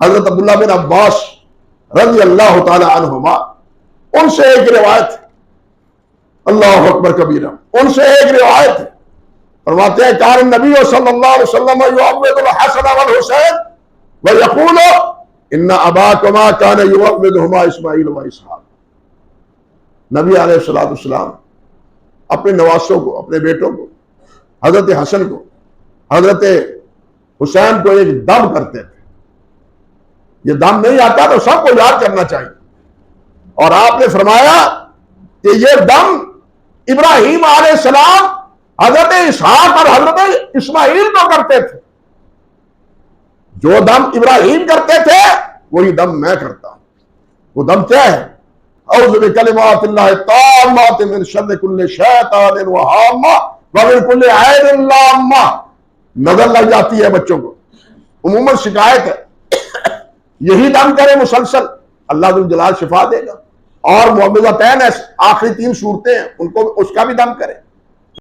حضرت عبداللہ بن عباس رضی اللہ تعالی عنہما، ان سے ایک روایت ہے، اللہ اکبر کبیرہ، ان سے ایک روایت ہے، فرماتے ہیں کان نبی صلی اللہ علیہ وسلم یعوذ الحسن والحسین ویقول ان اباکما کان یعوذہما اسماعیل و اسحاق۔ نبی علیہ الصلوۃ والسلام اپنے نواسوں کو، اپنے بیٹوں کو، حضرت حسن کو، حضرت حسین کو ایک دم کرتے تھے۔ یہ دم نہیں آتا تو سب کو یاد کرنا چاہیے، اور آپ نے فرمایا کہ یہ دم ابراہیم علیہ السلام حضرت اسحاق اور حضرت اسماعیل کو کرتے تھے۔ جو دم ابراہیم کرتے تھے وہی دم میں کرتا ہوں۔ وہ دم کیا ہے؟ اعوذ بکلمات اللہ التامات من شر کل شیطان وہامہ ومن کل عین لامہ۔ نظر لگ جاتی ہے بچوں کو، عموماً شکایت ہے، یہی دم کرے مسلسل، اللہ ذو الجلال شفا دے گا۔ اور معوذتین آخری 3 صورتیں ہیں، ان کو اس کا بھی دم کرے۔